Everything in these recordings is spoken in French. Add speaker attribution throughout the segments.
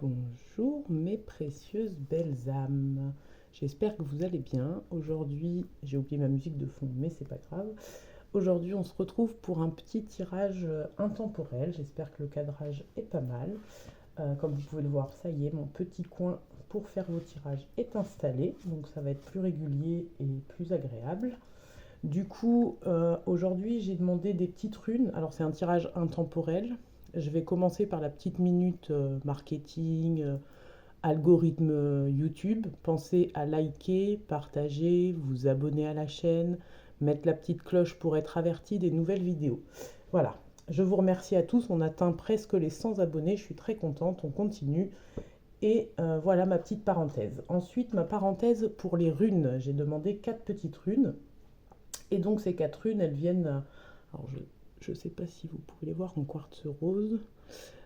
Speaker 1: Bonjour mes précieuses belles âmes, j'espère que vous allez bien. Aujourd'hui, j'ai oublié ma musique de fond, mais c'est pas grave. Aujourd'hui, on se retrouve pour un petit tirage intemporel. J'espère que le cadrage est pas mal. Comme vous pouvez le voir, ça y est, mon petit coin pour faire vos tirages est installé, donc ça va être plus régulier et plus agréable. Du coup, aujourd'hui, j'ai demandé des petites runes. Alors, c'est un tirage intemporel. Je vais commencer par la petite minute marketing, algorithme YouTube. Pensez à liker, partager, vous abonner à la chaîne, mettre la petite cloche pour être averti des nouvelles vidéos. Voilà, je vous remercie à tous. On atteint presque les 100 abonnés. Je suis très contente. On continue. Et voilà ma petite parenthèse. Ensuite, ma parenthèse pour les runes. J'ai demandé 4 petites runes. Et donc ces 4 runes, elles viennent... Alors je ne sais pas si vous pouvez les voir en quartz rose.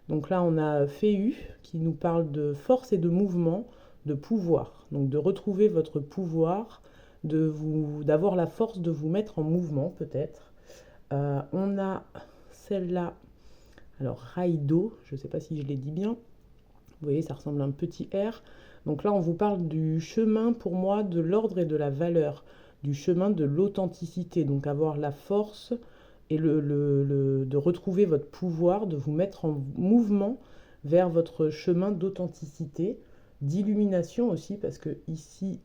Speaker 1: Donc là, on a Féu qui nous parle de force et de mouvement, de pouvoir. Donc de retrouver votre pouvoir, d'avoir la force de vous mettre en mouvement peut-être. On a celle-là, alors Raido, je ne sais pas si je l'ai dit bien. Vous voyez, ça ressemble à un petit R. Donc là, on vous parle du chemin pour moi de l'ordre et de la valeur, du chemin de l'authenticité. Donc avoir la force et de retrouver votre pouvoir, de vous mettre en mouvement vers votre chemin d'authenticité, d'illumination aussi, parce que ici,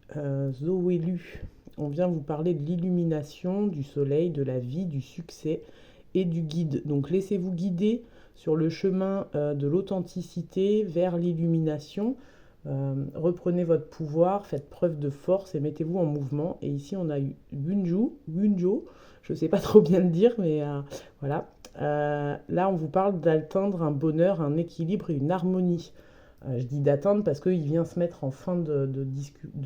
Speaker 1: Zoélu, on vient vous parler de l'illumination, du soleil, de la vie, du succès et du guide. Donc laissez-vous guider sur le chemin de l'authenticité vers l'illumination. Reprenez votre pouvoir, faites preuve de force et mettez-vous en mouvement. Et ici, on a Gunjo, je ne sais pas trop bien le dire, mais voilà. Là, on vous parle d'atteindre un bonheur, un équilibre et une harmonie. Je dis d'atteindre parce qu'il vient se mettre en fin de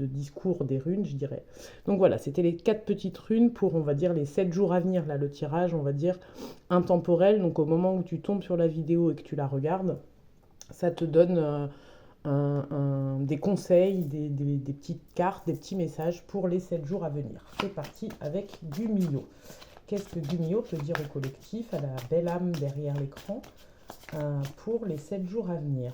Speaker 1: discours des runes, je dirais. Donc voilà, c'était les 4 petites runes pour, on va dire, les 7 jours à venir. Là, le tirage, on va dire, intemporel. Donc au moment où tu tombes sur la vidéo et que tu la regardes, ça te donne des conseils, des petites cartes, des petits messages pour les 7 jours à venir. C'est parti avec Gumio. Qu'est-ce que Gumio peut dire au collectif, à la belle âme derrière l'écran, pour les 7 jours à venir?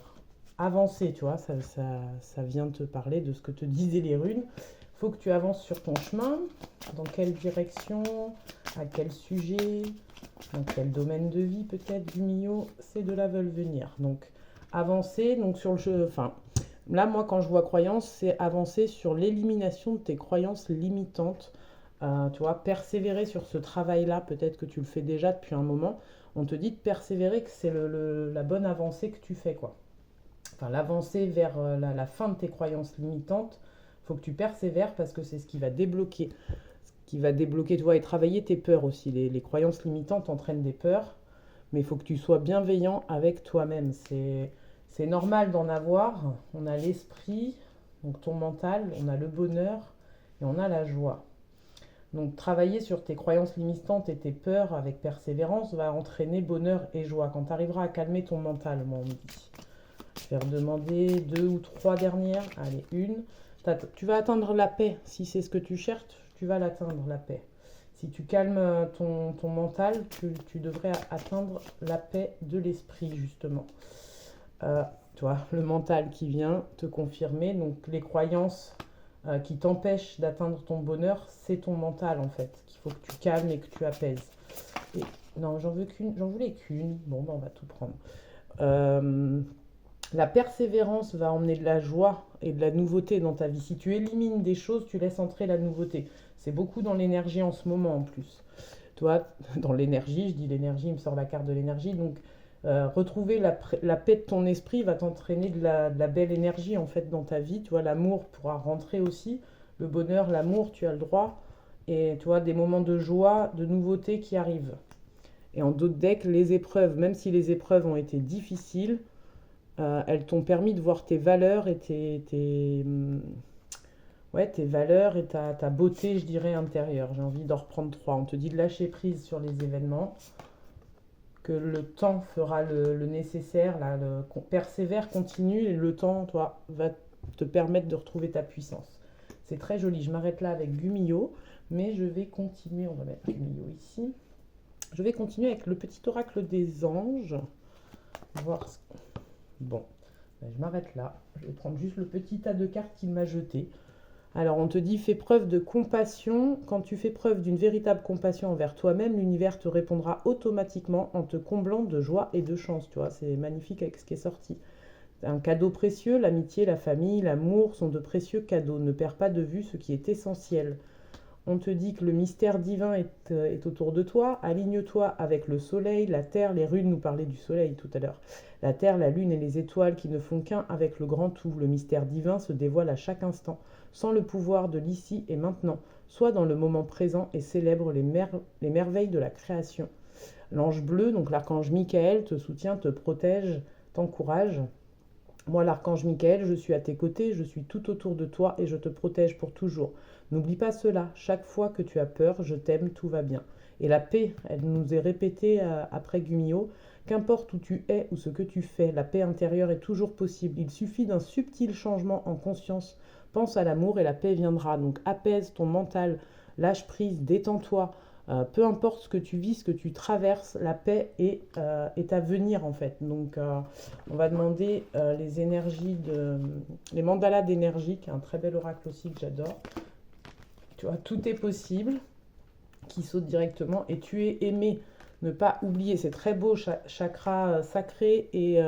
Speaker 1: Avancer, tu vois, ça vient te parler de ce que te disaient les runes. Il faut que tu avances sur ton chemin. Dans quelle direction? À quel sujet? Dans quel domaine de vie peut-être, Gumio? Ces deux-là veulent venir. Donc, avancer, donc sur le jeu, enfin, là, moi, quand je vois croyance, c'est avancer sur l'élimination de tes croyances limitantes. Tu vois, persévérer sur ce travail-là, peut-être que tu le fais déjà depuis un moment. On te dit de persévérer, que c'est la bonne avancée que tu fais, quoi. Enfin, l'avancée vers la fin de tes croyances limitantes, il faut que tu persévères parce que c'est ce qui va débloquer. Ce qui va débloquer, tu vois, et travailler tes peurs aussi. Les croyances limitantes entraînent des peurs, mais il faut que tu sois bienveillant avec toi-même. C'est normal d'en avoir. On a l'esprit, donc ton mental, on a le bonheur et on a la joie. Donc travailler sur tes croyances limitantes et tes peurs avec persévérance va entraîner bonheur et joie. Quand tu arriveras à calmer ton mental, moi on me dit. Je vais redemander 2 ou 3 dernières. Allez, une. Tu vas atteindre la paix. Si c'est ce que tu cherches, tu vas l'atteindre, la paix. Si tu calmes ton mental, tu devrais atteindre la paix de l'esprit, justement. Tu vois, le mental qui vient te confirmer. Donc, les croyances qui t'empêchent d'atteindre ton bonheur, c'est ton mental, en fait, qu'il faut que tu calmes et que tu apaises. Et, non, j'en voulais qu'une. Bon, ben, on va tout prendre. La persévérance va emmener de la joie et de la nouveauté dans ta vie. Si tu élimines des choses, tu laisses entrer la nouveauté. C'est beaucoup dans l'énergie en ce moment en plus. Toi, dans l'énergie, je dis l'énergie, il me sort la carte de l'énergie. Donc, retrouver la paix de ton esprit va t'entraîner de la belle énergie en fait dans ta vie. Tu vois, l'amour pourra rentrer aussi. Le bonheur, l'amour, tu as le droit. Et tu vois, des moments de joie, de nouveauté qui arrivent. Et en d'autres decks, les épreuves, même si les épreuves ont été difficiles, elles t'ont permis de voir tes valeurs et tes valeurs et ta beauté, je dirais, intérieure. J'ai envie d'en reprendre 3. On te dit de lâcher prise sur les événements, que le temps fera le nécessaire, là, persévère, continue, et le temps, toi, va te permettre de retrouver ta puissance. C'est très joli. Je m'arrête là avec Gumio, mais je vais continuer. On va mettre Gumio ici. Je vais continuer avec le petit oracle des anges. Voir ce... Bon, Ben, je m'arrête là. Je vais prendre juste le petit tas de cartes qu'il m'a jeté. Alors, on te dit, fais preuve de compassion. Quand tu fais preuve d'une véritable compassion envers toi-même, l'univers te répondra automatiquement en te comblant de joie et de chance. Tu vois, c'est magnifique avec ce qui est sorti. Un cadeau précieux, l'amitié, la famille, l'amour sont de précieux cadeaux. Ne perds pas de vue ce qui est essentiel. On te dit que le mystère divin est autour de toi. Aligne-toi avec le soleil, la terre, les runes nous parlaient du soleil tout à l'heure. La terre, la lune et les étoiles qui ne font qu'un avec le grand tout. Le mystère divin se dévoile à chaque instant, sans le pouvoir de l'ici et maintenant. Sois dans le moment présent et célèbre les merveilles de la création. L'ange bleu, donc l'archange Michael, te soutient, te protège, t'encourage. Moi, l'archange Michael, je suis à tes côtés, je suis tout autour de toi et je te protège pour toujours. N'oublie pas cela, chaque fois que tu as peur, je t'aime, tout va bien. Et la paix, elle nous est répétée après Gumio, qu'importe où tu es ou ce que tu fais, la paix intérieure est toujours possible. Il suffit d'un subtil changement en conscience. Pense à l'amour et la paix viendra. Donc apaise ton mental, lâche prise, détends-toi. Peu importe ce que tu vis, ce que tu traverses, la paix est à venir en fait. Donc on va demander les mandalas d'énergie, qui est un très bel oracle aussi que j'adore. Tu vois, tout est possible, qui saute directement, et tu es aimé. Ne pas oublier, c'est très beau, chakra sacré et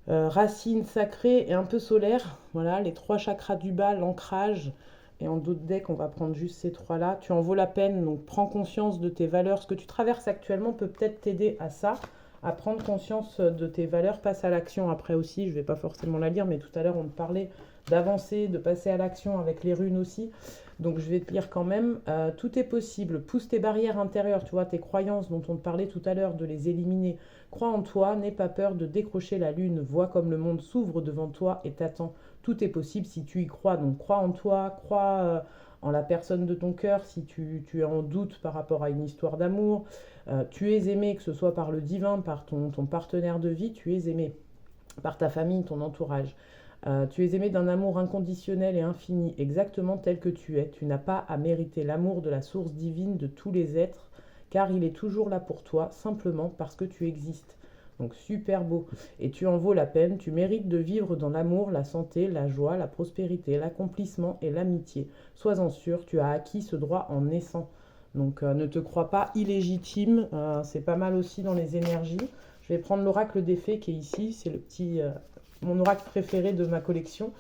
Speaker 1: racine sacrée et un peu solaire. Voilà, les 3 chakras du bas, l'ancrage. Et en d'autres decks, on va prendre juste ces 3-là. Tu en vaux la peine, donc prends conscience de tes valeurs. Ce que tu traverses actuellement peut peut-être t'aider à ça, à prendre conscience de tes valeurs. Passe à l'action après aussi, je ne vais pas forcément la lire, mais tout à l'heure on te parlait d'avancer, de passer à l'action avec les runes aussi. Donc je vais te lire quand même. Tout est possible. Pousse tes barrières intérieures, tu vois, tes croyances dont on te parlait tout à l'heure, de les éliminer. Crois en toi, n'aie pas peur de décrocher la lune. Vois comme le monde s'ouvre devant toi et t'attend. Tout est possible si tu y crois. Donc crois en toi, crois en la personne de ton cœur si tu es en doute par rapport à une histoire d'amour. Tu es aimé, que ce soit par le divin, par ton partenaire de vie, tu es aimé, par ta famille, ton entourage. Tu es aimé d'un amour inconditionnel et infini, exactement tel que tu es. Tu n'as pas à mériter l'amour de la source divine de tous les êtres, car il est toujours là pour toi, simplement parce que tu existes. Donc super beau. Et tu en vaux la peine, tu mérites de vivre dans l'amour, la santé, la joie, la prospérité, l'accomplissement et l'amitié. Sois-en sûr, tu as acquis ce droit en naissant. Donc ne te crois pas illégitime, c'est pas mal aussi dans les énergies. Je vais prendre l'oracle des fées qui est ici, c'est mon oracle préféré de ma collection.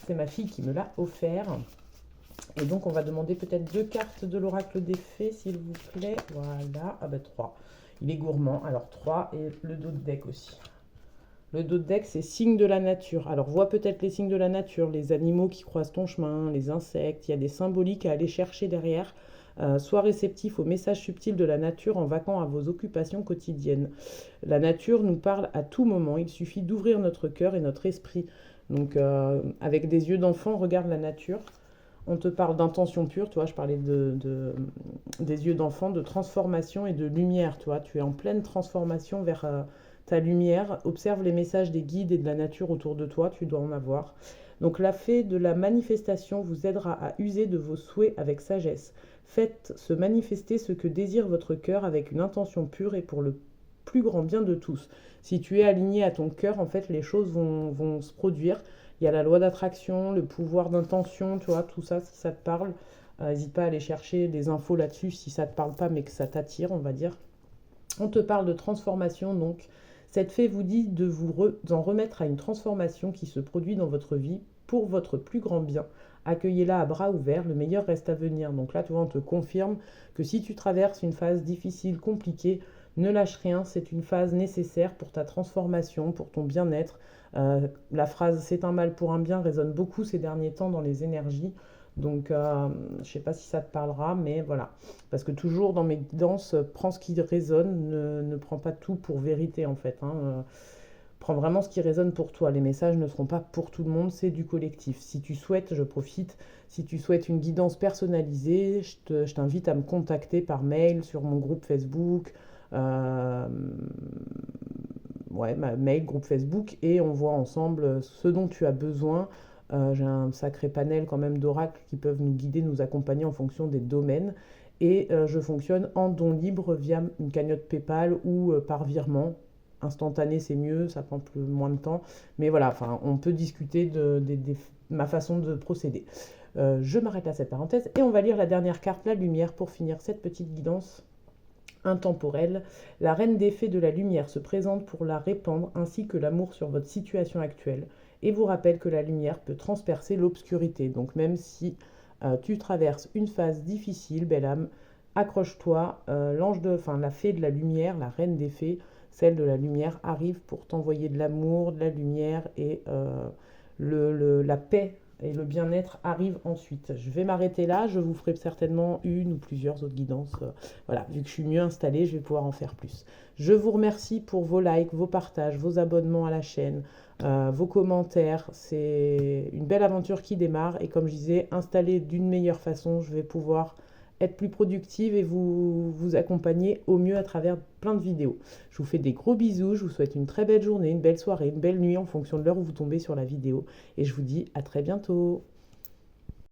Speaker 1: C'est ma fille qui me l'a offert. Et donc on va demander peut-être 2 cartes de l'oracle des fées, s'il vous plaît. Voilà, ah bah 3. Il est gourmand, alors 3 et le dos de deck aussi. Le dos de deck, c'est signes de la nature. Alors, vois peut-être les signes de la nature, les animaux qui croisent ton chemin, les insectes. Il y a des symboliques à aller chercher derrière. Sois réceptif aux messages subtils de la nature en vaquant à vos occupations quotidiennes. La nature nous parle à tout moment. Il suffit d'ouvrir notre cœur et notre esprit. Donc, avec des yeux d'enfant, regarde la nature. On te parle d'intention pure, tu vois, je parlais des yeux d'enfant, de transformation et de lumière, tu vois. Tu es en pleine transformation vers ta lumière. Observe les messages des guides et de la nature autour de toi, tu dois en avoir. Donc la fée de la manifestation vous aidera à user de vos souhaits avec sagesse. Faites se manifester ce que désire votre cœur avec une intention pure et pour le plus grand bien de tous. Si tu es aligné à ton cœur, en fait, les choses vont se produire. Il y a la loi d'attraction, le pouvoir d'intention, tu vois, tout ça, si ça te parle. N'hésite pas à aller chercher des infos là-dessus si ça ne te parle pas, mais que ça t'attire, on va dire. On te parle de transformation, donc cette fée vous dit de en remettre à une transformation qui se produit dans votre vie pour votre plus grand bien. Accueillez-la à bras ouverts, le meilleur reste à venir. Donc là, tu vois, on te confirme que si tu traverses une phase difficile, compliquée, ne lâche rien, c'est une phase nécessaire pour ta transformation, pour ton bien-être. La phrase «c'est un mal pour un bien» résonne beaucoup ces derniers temps dans les énergies. Donc, je ne sais pas si ça te parlera, mais voilà. Parce que toujours dans mes guidances, prends ce qui résonne, ne prends pas tout pour vérité en fait, hein. Prends vraiment ce qui résonne pour toi. Les messages ne seront pas pour tout le monde, c'est du collectif. Si tu souhaites, je profite, si tu souhaites une guidance personnalisée, je t'invite à me contacter par mail sur mon groupe Facebook. euh, ouais, ma mail, groupe Facebook, et on voit ensemble ce dont tu as besoin. J'ai un sacré panel quand même d'oracles qui peuvent nous guider, nous accompagner en fonction des domaines. Et je fonctionne en don libre via une cagnotte PayPal ou par virement. instantané, c'est mieux, ça prend moins de temps. Mais voilà, enfin, on peut discuter de ma façon de procéder. Je m'arrête là cette parenthèse et on va lire la dernière carte, la lumière, pour finir cette petite guidance intemporelle. La reine des fées de la lumière se présente pour la répandre ainsi que l'amour sur votre situation actuelle et vous rappelle que la lumière peut transpercer l'obscurité. Donc même si tu traverses une phase difficile, belle âme, accroche-toi, la fée de la lumière, la reine des fées, celle de la lumière arrive pour t'envoyer de l'amour, de la lumière et la paix et le bien-être arrivent ensuite. Je vais m'arrêter là, je vous ferai certainement une ou plusieurs autres guidances. Voilà, vu que je suis mieux installée, je vais pouvoir en faire plus. Je vous remercie pour vos likes, vos partages, vos abonnements à la chaîne, vos commentaires. C'est une belle aventure qui démarre et comme je disais, installée d'une meilleure façon, je vais pouvoir être plus productive et vous accompagner au mieux à travers plein de vidéos. Je vous fais des gros bisous, je vous souhaite une très belle journée, une belle soirée, une belle nuit en fonction de l'heure où vous tombez sur la vidéo et je vous dis à très bientôt.